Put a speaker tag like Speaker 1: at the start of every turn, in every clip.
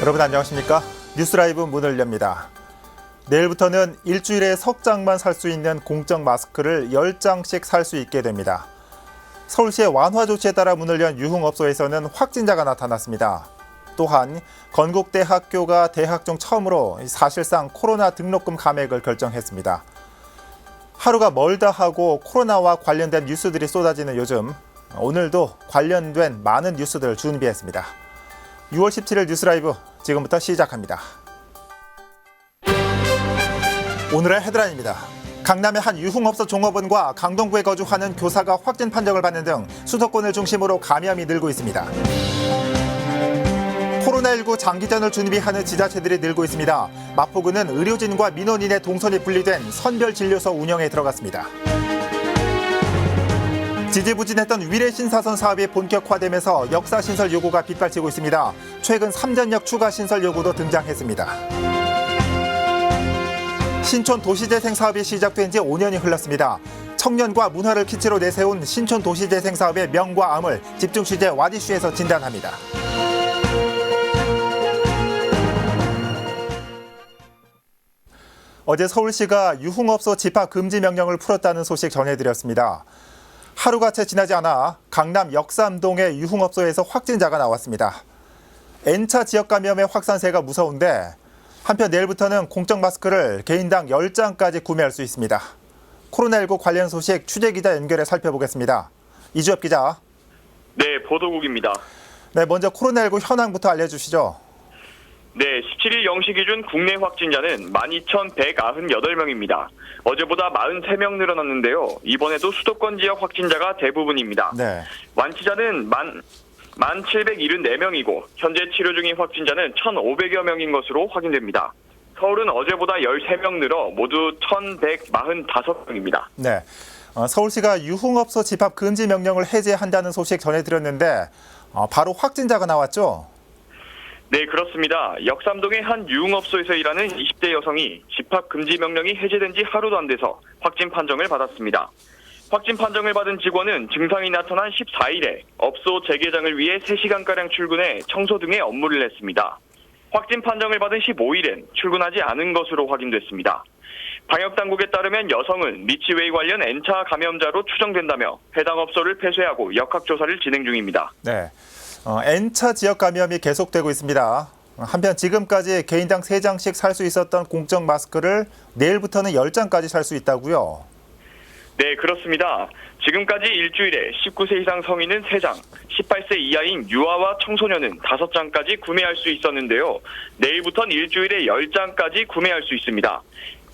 Speaker 1: 여러분 안녕하십니까? 뉴스라이브 문을 엽니다. 내일부터는 일주일에 석 장만 살 수 있는 공적 마스크를 10장씩 살 수 있게 됩니다. 서울시의 완화 조치에 따라 문을 연 유흥업소에서는 확진자가 나타났습니다. 또한 건국대 학교가 대학 중 처음으로 사실상 코로나 등록금 감액을 결정했습니다. 하루가 멀다 하고 코로나와 관련된 뉴스들이 쏟아지는 요즘, 오늘도 관련된 많은 뉴스들을 준비했습니다. 6월 17일 뉴스라이브 지금부터 시작합니다. 오늘의 헤드라인입니다. 강남의 한 유흥업소 종업원과 강동구에 거주하는 교사가 확진 판정을 받는 등 수도권을 중심으로 감염이 늘고 있습니다. 코로나19 장기전을 준비하는 지자체들이 늘고 있습니다. 마포구는 의료진과 민원인의 동선이 분리된 선별진료소 운영에 들어갔습니다. 지지부진했던 위례신사선 사업이 본격화되면서 역사신설 요구가 빗발치고 있습니다. 최근 3전역 추가 신설 요구도 등장했습니다. 신촌 도시재생 사업이 시작된 지 5년이 흘렀습니다. 청년과 문화를 기치로 내세운 신촌 도시재생 사업의 명과 암을 집중 취재 와디슈에서 진단합니다. 어제 서울시가 유흥업소 집합 금지 명령을 풀었다는 소식 전해드렸습니다. 하루가 채 지나지 않아 강남 역삼동의 유흥업소에서 확진자가 나왔습니다. N차 지역 감염의 확산세가 무서운데 한편 내일부터는 공적 마스크를 개인당 10장까지 구매할 수 있습니다. 코로나19 관련 소식 취재기자 연결해 살펴보겠습니다. 이주엽 기자.
Speaker 2: 네, 보도국입니다.
Speaker 1: 네, 먼저 코로나19 현황부터 알려주시죠.
Speaker 2: 네, 17일 0시 기준 국내 확진자는 12,198명입니다. 어제보다 43명 늘어났는데요. 이번에도 수도권 지역 확진자가 대부분입니다.
Speaker 1: 네.
Speaker 2: 완치자는 1,774명이고 현재 치료 중인 확진자는 1,500여 명인 것으로 확인됩니다. 서울은 어제보다 13명 늘어 모두 1,145명입니다.
Speaker 1: 네. 서울시가 유흥업소 집합 금지 명령을 해제한다는 소식 전해드렸는데 바로 확진자가 나왔죠?
Speaker 2: 네, 그렇습니다. 역삼동의 한 유흥업소에서 일하는 20대 여성이 집합 금지 명령이 해제된 지 하루도 안 돼서 확진 판정을 받았습니다. 확진 판정을 받은 직원은 증상이 나타난 14일에 업소 재개장을 위해 3시간가량 출근해 청소 등의 업무를 했습니다. 확진 판정을 받은 15일엔 출근하지 않은 것으로 확인됐습니다. 방역당국에 따르면 여성은 리치웨이 관련 N차 감염자로 추정된다며 해당 업소를 폐쇄하고 역학조사를 진행 중입니다.
Speaker 1: 네. N차 지역 감염이 계속되고 있습니다. 한편 지금까지 개인당 3장씩 살 수 있었던 공적 마스크를 내일부터는 10장까지 살 수 있다고요?
Speaker 2: 네, 그렇습니다. 지금까지 일주일에 19세 이상 성인은 3장, 18세 이하인 유아와 청소년은 5장까지 구매할 수 있었는데요. 내일부터는 일주일에 10장까지 구매할 수 있습니다.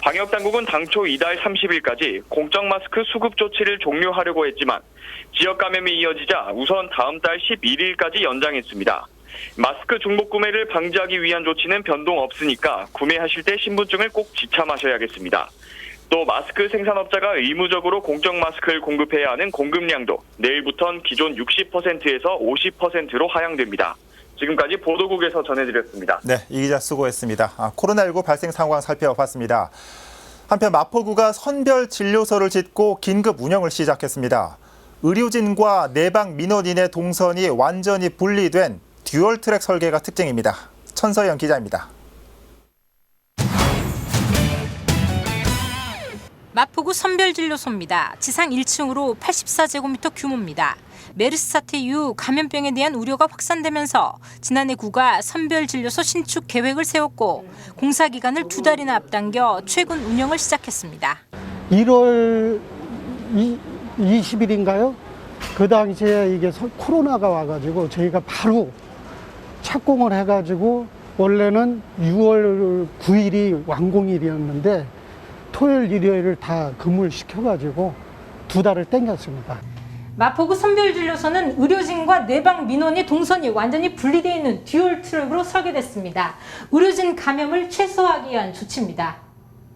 Speaker 2: 방역당국은 당초 이달 30일까지 공적 마스크 수급 조치를 종료하려고 했지만 지역 감염이 이어지자 우선 다음 달 11일까지 연장했습니다. 마스크 중복 구매를 방지하기 위한 조치는 변동 없으니까 구매하실 때 신분증을 꼭 지참하셔야겠습니다. 또 마스크 생산업자가 의무적으로 공적 마스크를 공급해야 하는 공급량도 내일부터는 기존 60%에서 50%로 하향됩니다. 지금까지 보도국에서 전해드렸습니다.
Speaker 1: 네, 이 기자 수고했습니다. 코로나19 발생 상황 살펴봤습니다. 한편 마포구가 선별 진료소를 짓고 긴급 운영을 시작했습니다. 의료진과 내방 민원인의 동선이 완전히 분리된 듀얼 트랙 설계가 특징입니다. 천서영 기자입니다.
Speaker 3: 마포구 선별진료소입니다. 지상 1층으로 84제곱미터 규모입니다. 메르스 사태 이후 감염병에 대한 우려가 확산되면서 지난해 구가 선별진료소 신축 계획을 세웠고 공사 기간을 2달이나 앞당겨 최근 운영을 시작했습니다.
Speaker 4: 1월 20일인가요? 그 당시에 이게 코로나가 와가지고 저희가 바로 착공을 해가지고 원래는 6월 9일이 완공일이었는데 토요일, 일요일을 다 근무를 시켜가지고 2달을 땡겼습니다.
Speaker 3: 마포구 선별진료소는 의료진과 내방 민원의 동선이 완전히 분리되어 있는 듀얼 트랙으로 설계됐습니다. 의료진 감염을 최소화하기 위한 조치입니다.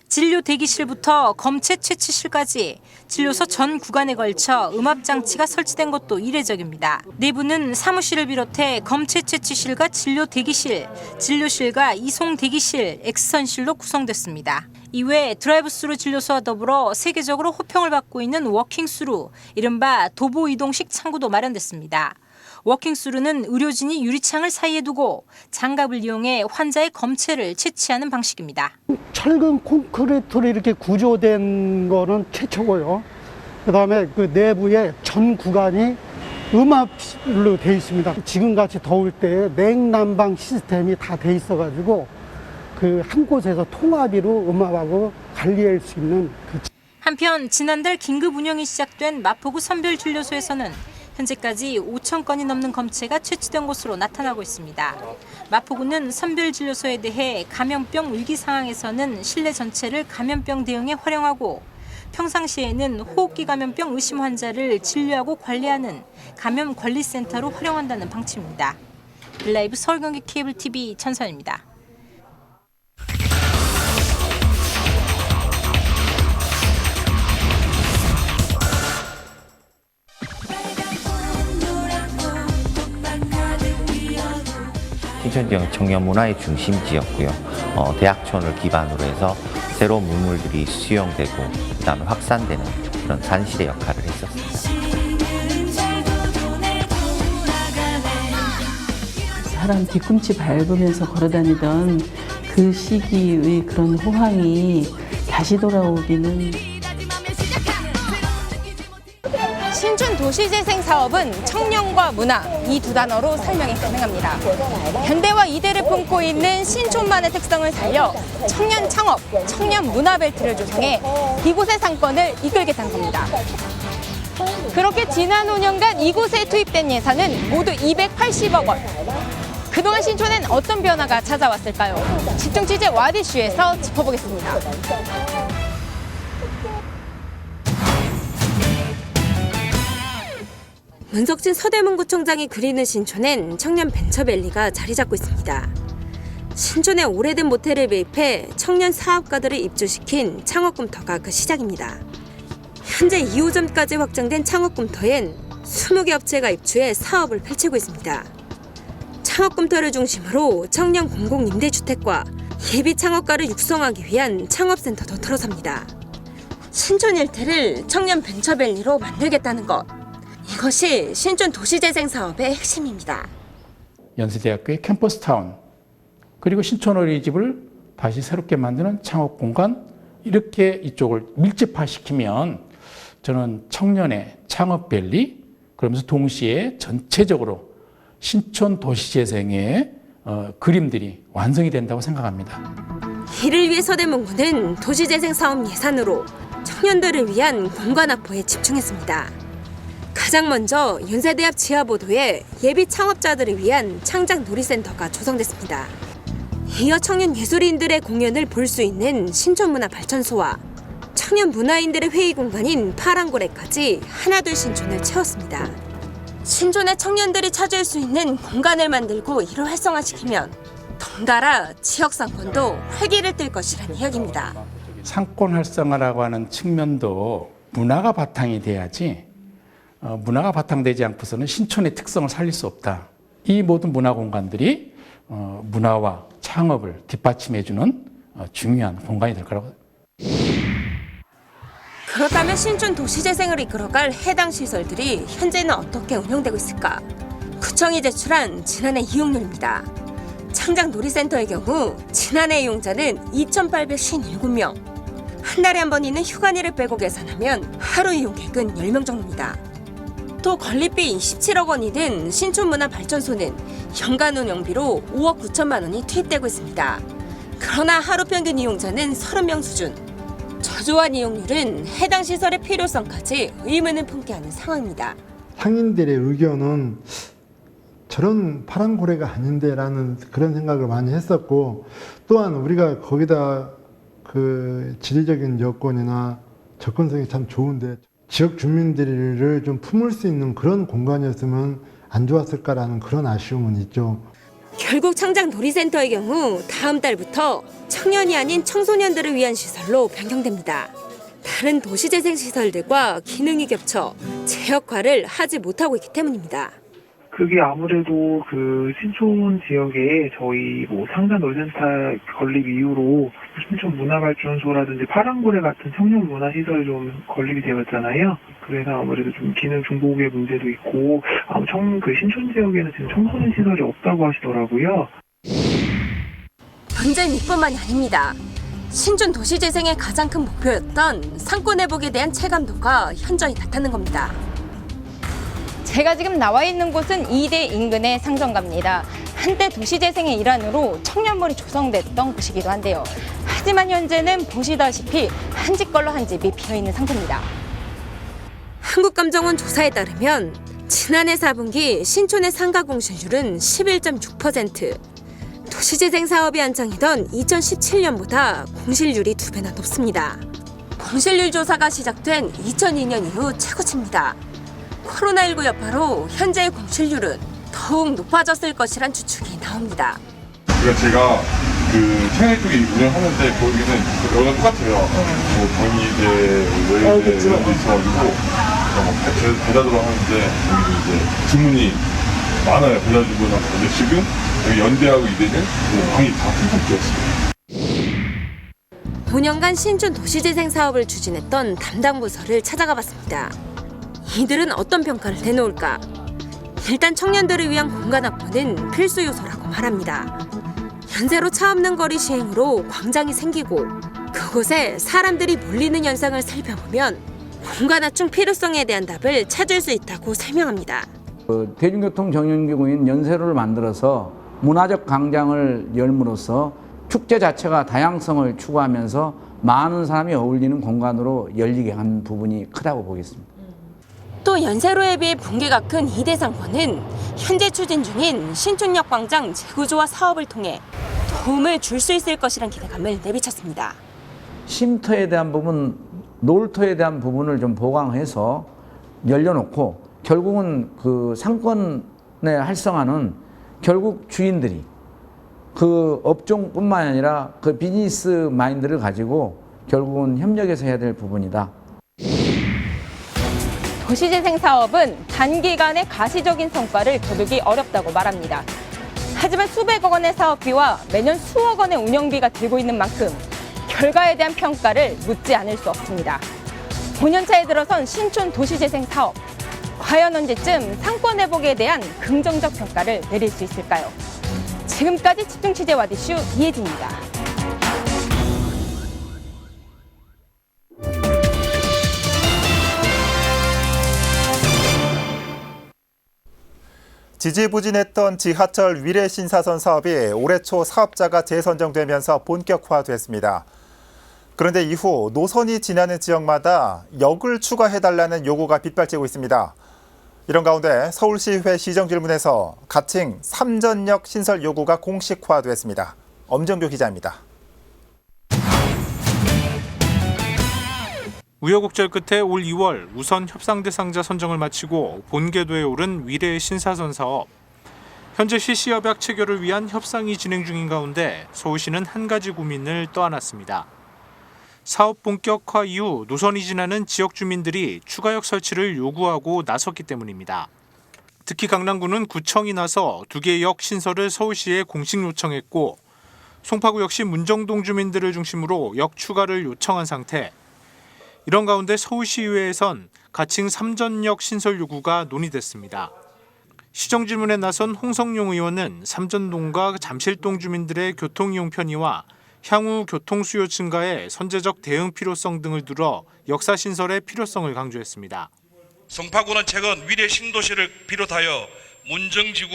Speaker 3: 진료 대기실부터 검체 채취실까지 진료소 전 구간에 걸쳐 음압장치가 설치된 것도 이례적입니다. 내부는 사무실을 비롯해 검체 채취실과 진료 대기실, 진료실과 이송 대기실, 엑스선실로 구성됐습니다. 이외 드라이브스루 진료소와 더불어 세계적으로 호평을 받고 있는 워킹스루, 이른바 도보 이동식 창구도 마련됐습니다. 워킹스루는 의료진이 유리창을 사이에 두고 장갑을 이용해 환자의 검체를 채취하는 방식입니다.
Speaker 4: 철근 콘크리트로 이렇게 구조된 거는 최초고요. 그다음에 그 내부에 전 구간이 음압로 돼 있습니다. 지금같이 더울 때 냉난방 시스템이 다 돼 있어가지고 그 한 곳에서 통합으로 음압하고 관리할 수 있는
Speaker 3: 한편 지난달 긴급 운영이 시작된 마포구 선별진료소에서는 현재까지 5천 건이 넘는 검체가 채취된 것으로 나타나고 있습니다. 마포구는 선별진료소에 대해 감염병 위기 상황에서는 실내 전체를 감염병 대응에 활용하고 평상시에는 호흡기 감염병 의심 환자를 진료하고 관리하는 감염관리센터로 활용한다는 방침입니다. 라이브 서울경기 케이블 TV 천선입니다.
Speaker 5: 신촌 지역은 청년 문화의 중심지였고요. 대학촌을 기반으로 해서 새로운 문물들이 수용되고 그다음에 확산되는 그런 산실의 역할을 했었습니다.
Speaker 6: 사람 뒤꿈치 밟으면서 걸어다니던 그 시기의 그런 호황이 다시 돌아오기는.
Speaker 7: 신촌 도시재생 사업은 청년과 문화 이 두 단어로 설명이 가능합니다. 현대와 이대를 품고 있는 신촌만의 특성을 살려 청년 창업, 청년 문화 벨트를 조성해 이곳의 상권을 이끌겠다는 겁니다. 그렇게 지난 5년간 이곳에 투입된 예산은 모두 280억 원. 그동안 신촌엔 어떤 변화가 찾아왔을까요? 집중 취재 와디슈에서 짚어보겠습니다. 문석진 서대문구청장이 그리는 신촌엔 청년 벤처밸리가 자리 잡고 있습니다. 신촌에 오래된 모텔을 매입해 청년 사업가들을 입주시킨 창업금터가 그 시작입니다. 현재 2호점까지 확장된 창업금터엔 20개 업체가 입주해 사업을 펼치고 있습니다. 창업금터를 중심으로 청년 공공임대주택과 예비 창업가를 육성하기 위한 창업센터도 들어섭니다. 신촌 일대를 청년 벤처밸리로 만들겠다는 것. 이것이 신촌 도시재생 사업의 핵심입니다.
Speaker 8: 연세대학교의 캠퍼스타운 그리고 신촌 어린이집을 다시 새롭게 만드는 창업공간 이렇게 이쪽을 밀집화시키면 저는 청년의 창업밸리 그러면서 동시에 전체적으로 신촌 도시재생의 그림들이 완성이 된다고 생각합니다.
Speaker 7: 이를 위해 서대문구는 도시재생 사업 예산으로 청년들을 위한 공간 확보에 집중했습니다. 가장 먼저 연세대 앞 지하보도에 예비 창업자들을 위한 창작 놀이센터가 조성됐습니다. 이어 청년 예술인들의 공연을 볼 수 있는 신촌문화발전소와 청년 문화인들의 회의 공간인 파랑고래까지 하나둘 신촌을 채웠습니다. 신촌의 청년들이 찾을 수 있는 공간을 만들고 이를 활성화시키면 덩달아 지역 상권도 활기를 띨 것이라는 이야기입니다.
Speaker 8: 상권 활성화라고 하는 측면도 문화가 바탕이 돼야지 문화가 바탕되지 않고서는 신촌의 특성을 살릴 수 없다. 이 모든 문화 공간들이 문화와 창업을 뒷받침해주는 중요한 공간이 될 거라고.
Speaker 7: 그렇다면 신촌 도시재생을 이끌어갈 해당 시설들이 현재는 어떻게 운영되고 있을까? 구청이 제출한 지난해 이용률입니다. 창작 놀이센터의 경우 지난해 이용자는 2,857명. 한 달에 한 번 있는 휴관일을 빼고 계산하면 하루 이용객은 10명 정도입니다. 또 건립비 17억 원이 든 신촌문화발전소는 연간 운영비로 5억 9천만 원이 투입되고 있습니다. 그러나 하루 평균 이용자는 30명 수준. 저조한 이용률은 해당 시설의 필요성까지 의문을 품게 하는 상황입니다.
Speaker 9: 상인들의 의견은 저런 파란 고래가 아닌데라는 그런 생각을 많이 했었고, 또한 우리가 거기다 그 지리적인 여건이나 접근성이 참 좋은데 지역 주민들을 좀 품을 수 있는 그런 공간이었으면 안 좋았을까라는 그런 아쉬움은 있죠.
Speaker 7: 결국 창작 놀이센터의 경우 다음 달부터 청년이 아닌 청소년들을 위한 시설로 변경됩니다. 다른 도시재생 시설들과 기능이 겹쳐 제 역할을 하지 못하고 있기 때문입니다.
Speaker 10: 그게 아무래도 그 신촌 지역에 저희 창작 놀이센터 건립 이후로 신촌 문화발전소라든지 파랑고래 같은 청년 문화 시설이 좀 건립이 되었잖아요. 그래서 아무래도 좀 기능 중복의 문제도 있고, 그 신촌 지역에는 지금 청소년 시설이 없다고 하시더라고요.
Speaker 7: 문제는 이뿐만이 아닙니다. 신촌 도시재생의 가장 큰 목표였던 상권 회복에 대한 체감도가 현저히 낮다는 겁니다.
Speaker 11: 제가 지금 나와 있는 곳은 2대 인근의 상점가입니다. 한때 도시재생의 일환으로 청년몰이 조성됐던 곳이기도 한데요. 하지만 현재는 보시다시피 한 집 걸러 한 집이 비어있는 상태입니다.
Speaker 7: 한국감정원 조사에 따르면 지난해 4분기 신촌의 상가 공실률은 11.6%. 도시재생 사업이 한창이던 2017년보다 공실률이 2배나 높습니다. 공실률 조사가 시작된 2002년 이후 최고치입니다. 코로나19 여파로 현재의 공실률은 더욱 높아졌을 것이란 추측이 나옵니다.
Speaker 12: 그러니까 제가 그 청약 쪽에 운영하는데 거기는 여기가 똑같아요. 뭐 경희대, 외대 이런 데 있어가지고 배달으로 하는데 거기도 이제 주문이 많아요. 배달 주문 하고. 근데 지금 여기 연대하고 이대는 방이 다 텅텅 비었어요.
Speaker 7: 5년간 신촌 도시재생 사업을 추진했던 담당 부서를 찾아가 봤습니다. 이들은 어떤 평가를 내놓을까? 일단 청년들을 위한 공간 확보는 필수 요소라고 말합니다. 연세로 차 없는 거리 시행으로 광장이 생기고 그곳에 사람들이 몰리는 현상을 살펴보면 공간 확충 필요성에 대한 답을 찾을 수 있다고 설명합니다.
Speaker 13: 대중교통 전용기구인 연세로를 만들어서 문화적 광장을 열므로써 축제 자체가 다양성을 추구하면서 많은 사람이 어울리는 공간으로 열리게 한 부분이 크다고 보겠습니다.
Speaker 7: 또 연세로에 비해 분기가 큰 2대 상권은 현재 추진 중인 신촌역 광장 재구조화 사업을 통해 도움을 줄 수 있을 것이란 기대감을 내비쳤습니다.
Speaker 13: 쉼터에 대한 부분, 놀터에 대한 부분을 좀 보강해서 열려놓고 결국은 그 상권의 활성화는 결국 주인들이 그 업종뿐만 아니라 그 비즈니스 마인드를 가지고 결국은 협력해서 해야 될 부분이다.
Speaker 11: 도시재생 사업은 단기간에 가시적인 성과를 거두기 어렵다고 말합니다. 하지만 수백억 원의 사업비와 매년 수억 원의 운영비가 들고 있는 만큼 결과에 대한 평가를 묻지 않을 수 없습니다. 5년차에 들어선 신촌 도시재생 사업. 과연 언제쯤 상권 회복에 대한 긍정적 평가를 내릴 수 있을까요? 지금까지 집중취재 와디슈 이혜진입니다.
Speaker 1: 지지부진했던 지하철 위례 신사선 사업이 올해 초 사업자가 재선정되면서 본격화됐습니다. 그런데 이후 노선이 지나는 지역마다 역을 추가해달라는 요구가 빗발치고 있습니다. 이런 가운데 서울시의회 시정질문에서 가칭 3전역 신설 요구가 공식화됐습니다. 엄정규 기자입니다.
Speaker 14: 우여곡절 끝에 올 2월 우선 협상 대상자 선정을 마치고 본궤도에 오른 위례 신사선 사업. 현재 시시협약 체결을 위한 협상이 진행 중인 가운데 서울시는 한 가지 고민을 떠안았습니다. 사업 본격화 이후 노선이 지나는 지역 주민들이 추가역 설치를 요구하고 나섰기 때문입니다. 특히 강남구는 구청이 나서 2개의 역 신설을 서울시에 공식 요청했고 송파구 역시 문정동 주민들을 중심으로 역 추가를 요청한 상태. 이런 가운데 서울시의회에선 가칭 3전역 신설 요구가 논의됐습니다. 시정질문에 나선 홍성용 의원은 삼전동과 잠실동 주민들의 교통이용 편의와 향후 교통수요 증가에 선제적 대응 필요성 등을 들어 역사 신설의 필요성을 강조했습니다.
Speaker 15: 송파구는 최근 위례 신도시를 비롯하여 문정지구,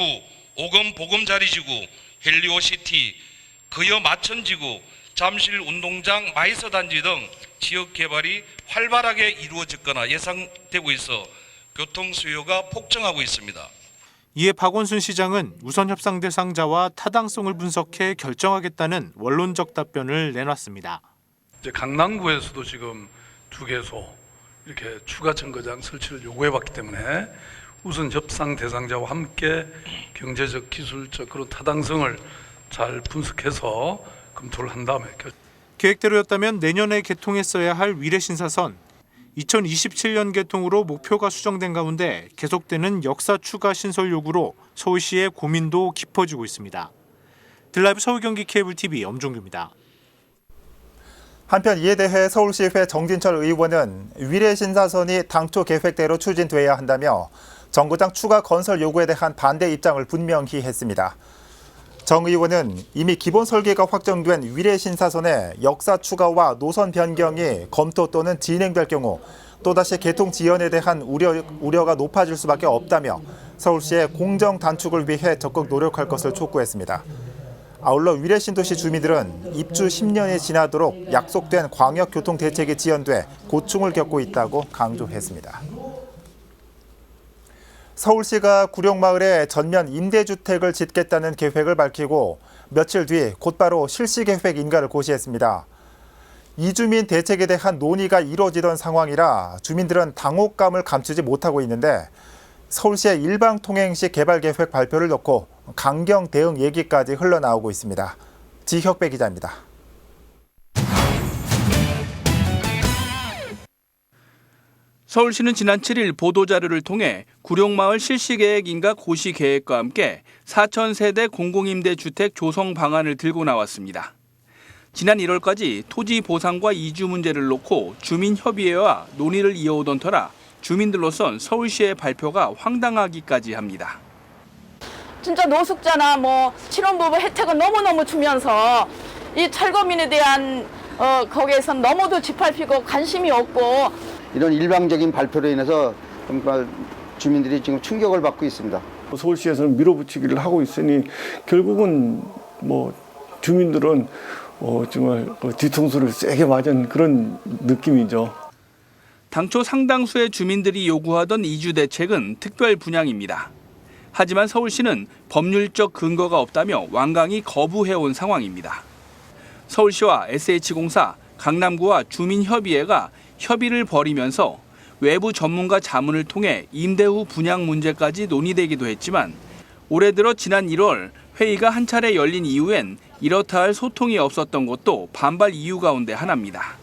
Speaker 15: 오금 보금자리지구, 헬리오시티, 그여 마천지구, 잠실 운동장 마이서 단지 등 지역 개발이 활발하게 이루어졌거나 예상되고 있어 교통 수요가 폭증하고 있습니다.
Speaker 14: 이에 박원순 시장은 우선 협상 대상자와 타당성을 분석해 결정하겠다는 원론적 답변을 내놨습니다.
Speaker 16: 이제 강남구에서도 지금 2개소 이렇게 추가 정거장 설치를 요구해봤기 때문에 우선 협상 대상자와 함께 경제적, 기술적 그런 타당성을 잘 분석해서 검토를 한 다음에
Speaker 14: 계획대로였다면 내년에 개통했어야 할 위례 신사선 2027년 개통으로 목표가 수정된 가운데 계속되는 역사 추가 신설 요구로 서울시의 고민도 깊어지고 있습니다. 들라이브 서울 경기 케이블 TV 엄종규입니다.
Speaker 1: 한편 이에 대해 서울시의회 정진철 의원은 위례 신사선이 당초 계획대로 추진돼야 한다며 정거장 추가 건설 요구에 대한 반대 입장을 분명히 했습니다. 정 의원은 이미 기본 설계가 확정된 위례 신사선의 역사 추가와 노선 변경이 검토 또는 진행될 경우 또다시 개통 지연에 대한 우려가 높아질 수밖에 없다며 서울시의 공정 단축을 위해 적극 노력할 것을 촉구했습니다. 아울러 위례 신도시 주민들은 입주 10년이 지나도록 약속된 광역교통 대책이 지연돼 고충을 겪고 있다고 강조했습니다. 서울시가 구룡마을에 전면 임대주택을 짓겠다는 계획을 밝히고 며칠 뒤 곧바로 실시계획 인가를 고시했습니다. 이주민 대책에 대한 논의가 이루어지던 상황이라 주민들은 당혹감을 감추지 못하고 있는데 서울시의 일방통행식 개발계획 발표를 놓고 강경 대응 얘기까지 흘러나오고 있습니다. 지혁배 기자입니다.
Speaker 17: 서울시는 지난 7일 보도자료를 통해 구룡마을 실시계획 인가 고시 계획과 함께 4,000세대 공공임대주택 조성 방안을 들고 나왔습니다. 지난 1월까지 토지 보상과 이주 문제를 놓고 주민협의회와 논의를 이어오던 터라 주민들로선 서울시의 발표가 황당하기까지 합니다.
Speaker 18: 진짜 노숙자나 신혼부부 혜택은 너무너무 주면서 이 철거민에 대한 거기에선 너무도 짓밟히고 관심이 없고
Speaker 19: 이런 일방적인 발표로 인해서 정말 주민들이 지금 충격을 받고 있습니다.
Speaker 20: 서울시에서는 밀어붙이기를 하고 있으니 결국은 주민들은 정말 뒤통수를 세게 맞은 그런 느낌이죠.
Speaker 17: 당초 상당수의 주민들이 요구하던 이주 대책은 특별 분양입니다. 하지만 서울시는 법률적 근거가 없다며 완강히 거부해온 상황입니다. 서울시와 SH공사, 강남구와 주민협의회가 협의를 벌이면서 외부 전문가 자문을 통해 임대 후 분양 문제까지 논의되기도 했지만 올해 들어 지난 1월 회의가 한 차례 열린 이후엔 이렇다 할 소통이 없었던 것도 반발 이유 가운데 하나입니다.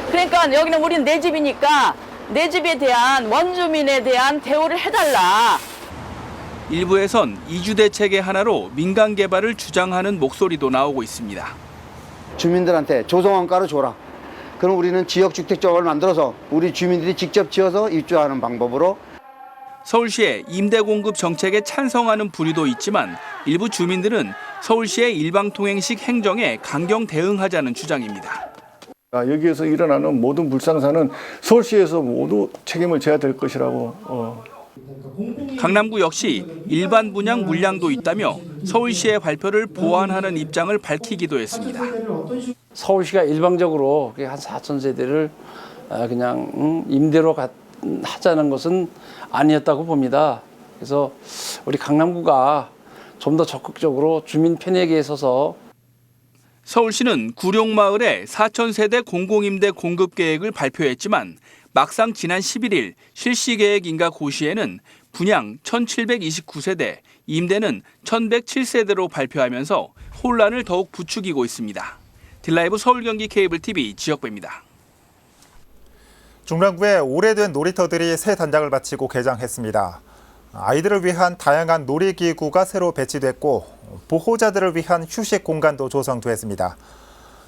Speaker 18: 그러니까 여기는 우린 내 집이니까 내 집에 대한 원주민에 대한 대우를 해달라.
Speaker 17: 일부에선 이주 대책의 하나로 민간 개발을 주장하는 목소리도 나오고 있습니다.
Speaker 19: 주민들한테 조성원가를 줘라. 그럼 우리는 지역주택조합을 만들어서 우리 주민들이 직접 지어서 입주하는 방법으로.
Speaker 17: 서울시의 임대 공급 정책에 찬성하는 부류도 있지만 일부 주민들은 서울시의 일방통행식 행정에 강경 대응하자는 주장입니다.
Speaker 20: 여기에서 일어나는 모든 불상사는 서울시에서 모두 책임을 져야 될 것이라고.
Speaker 17: 강남구 역시 일반 분양 물량도 있다며 서울시의 발표를 보완하는 입장을 밝히기도 했습니다.
Speaker 21: 서울시가 일방적으로 한 4,000세대를 그냥 임대로 하자는 것은 아니었다고 봅니다. 그래서 우리 강남구가 좀 더 적극적으로 주민 편익에 서서
Speaker 17: 서울시는 구룡마을에 4,000세대 공공임대 공급 계획을 발표했지만 막상 지난 11일 실시계획 인가 고시에는 분양 1,729세대, 임대는 1,107세대로 발표하면서 혼란을 더욱 부추기고 있습니다. 딜라이브 서울경기 케이블TV 지역배입니다.
Speaker 1: 중랑구에 오래된 놀이터들이 새 단장을 마치고 개장했습니다. 아이들을 위한 다양한 놀이기구가 새로 배치됐고 보호자들을 위한 휴식 공간도 조성됐습니다.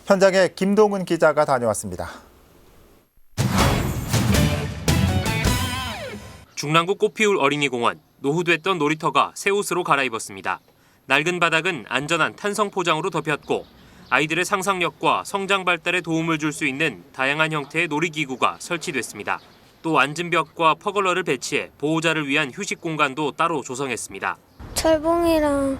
Speaker 1: 현장에 김동은 기자가 다녀왔습니다.
Speaker 22: 중랑구 꽃피울 어린이공원, 노후됐던 놀이터가 새 옷으로 갈아입었습니다. 낡은 바닥은 안전한 탄성 포장으로 덮였고 아이들의 상상력과 성장 발달에 도움을 줄 수 있는 다양한 형태의 놀이기구가 설치됐습니다. 또 앉은 벽과 퍼글러를 배치해 보호자를 위한 휴식 공간도 따로 조성했습니다.
Speaker 23: 철봉이랑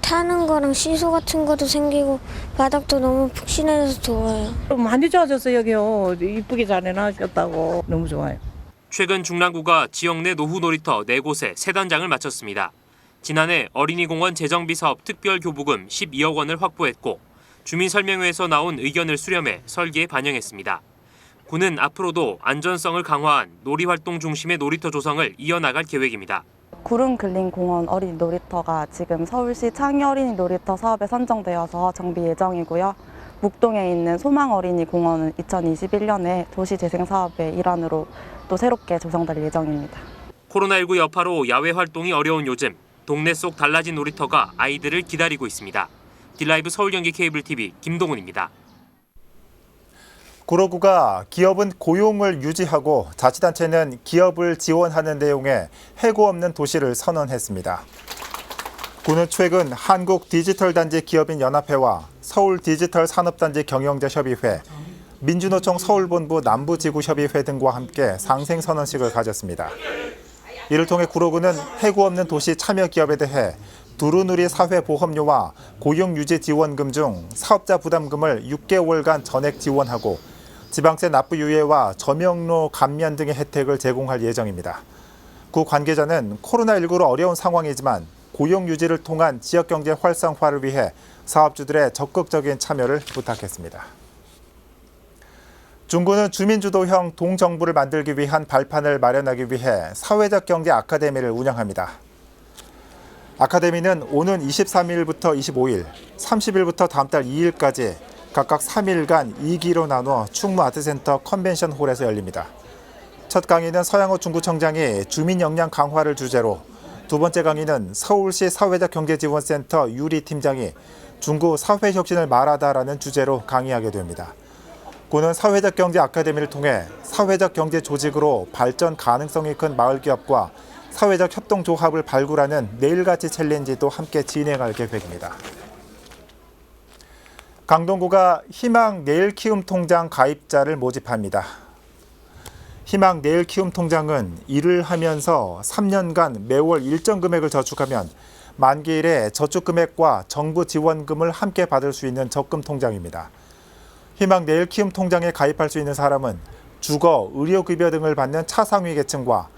Speaker 23: 타는 거랑 시소 같은 것도 생기고 바닥도 너무 푹신해서 좋아요.
Speaker 24: 많이 좋아졌어요. 여기요. 이쁘게 잘 해놨다고 너무 좋아요.
Speaker 22: 최근 중랑구가 지역 내 노후 놀이터 4곳에 새 단장을 마쳤습니다. 지난해 어린이공원 재정비 사업 특별교부금 12억 원을 확보했고 주민설명회에서 나온 의견을 수렴해 설계에 반영했습니다. 구는 앞으로도 안전성을 강화한 놀이활동 중심의 놀이터 조성을 이어나갈 계획입니다.
Speaker 25: 구름글린공원 어린이 놀이터가 지금 서울시 창의 어린이 놀이터 사업에 선정되어서 정비 예정이고요. 묵동에 있는 소망 어린이 공원은 2021년에 도시재생 사업의 일환으로 또 새롭게 조성될 예정입니다.
Speaker 22: 코로나19 여파로 야외 활동이 어려운 요즘 동네 속 달라진 놀이터가 아이들을 기다리고 있습니다. 딜라이브 서울경기 케이블TV 김동훈입니다.
Speaker 1: 구로구가 기업은 고용을 유지하고 자치단체는 기업을 지원하는 내용의 해고 없는 도시를 선언했습니다. 구는 최근 한국디지털단지기업인연합회와 서울디지털산업단지 경영자협의회, 민주노총 서울본부 남부지구협의회 등과 함께 상생선언식을 가졌습니다. 이를 통해 구로구는 해고 없는 도시 참여기업에 대해 두루누리 사회보험료와 고용유지지원금 중 사업자 부담금을 6개월간 전액 지원하고 지방세 납부 유예와 저명로 감면 등의 혜택을 제공할 예정입니다. 구 관계자는 코로나19로 어려운 상황이지만 고용 유지를 통한 지역경제 활성화를 위해 사업주들의 적극적인 참여를 부탁했습니다. 중구는 주민주도형 동정부를 만들기 위한 발판을 마련하기 위해 사회적 경제 아카데미를 운영합니다. 아카데미는 오는 23일부터 25일, 30일부터 다음 달 2일까지 각각 3일간 2기로 나눠 충무아트센터 컨벤션홀에서 열립니다. 첫 강의는 서양호 중구청장이 주민 역량 강화를 주제로, 두 번째 강의는 서울시 사회적 경제지원센터 유리 팀장이 중구 사회혁신을 말하다라는 주제로 강의하게 됩니다. 구는 사회적 경제 아카데미를 통해 사회적 경제 조직으로 발전 가능성이 큰 마을기업과 사회적 협동조합을 발굴하는 내일같이 챌린지도 함께 진행할 계획입니다. 강동구가 희망 내일키움 통장 가입자를 모집합니다. 희망 내일키움 통장은 일을 하면서 3년간 매월 일정 금액을 저축하면 만기일에 저축금액과 정부 지원금을 함께 받을 수 있는 적금 통장입니다. 희망 내일키움 통장에 가입할 수 있는 사람은 주거, 의료급여 등을 받는 차상위 계층과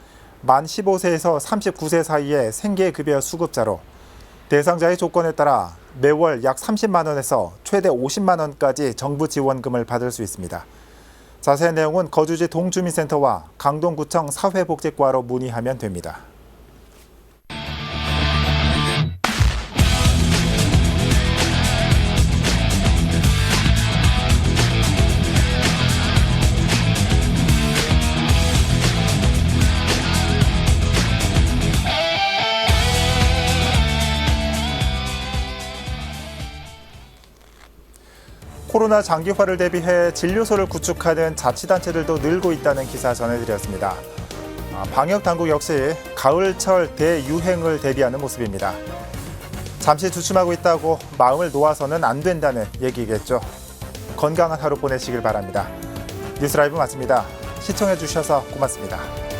Speaker 1: 만 15세에서 39세 사이의 생계급여 수급자로 대상자의 조건에 따라 매월 약 30만 원에서 최대 50만 원까지 정부 지원금을 받을 수 있습니다. 자세한 내용은 거주지 동주민센터와 강동구청 사회복지과로 문의하면 됩니다. 코로나 장기화를 대비해 진료소를 구축하는 자치단체들도 늘고 있다는 기사 전해드렸습니다. 방역당국 역시 가을철 대유행을 대비하는 모습입니다. 잠시 주춤하고 있다고 마음을 놓아서는 안 된다는 얘기겠죠. 건강한 하루 보내시길 바랍니다. 뉴스라이브 마칩니다. 시청해주셔서 고맙습니다.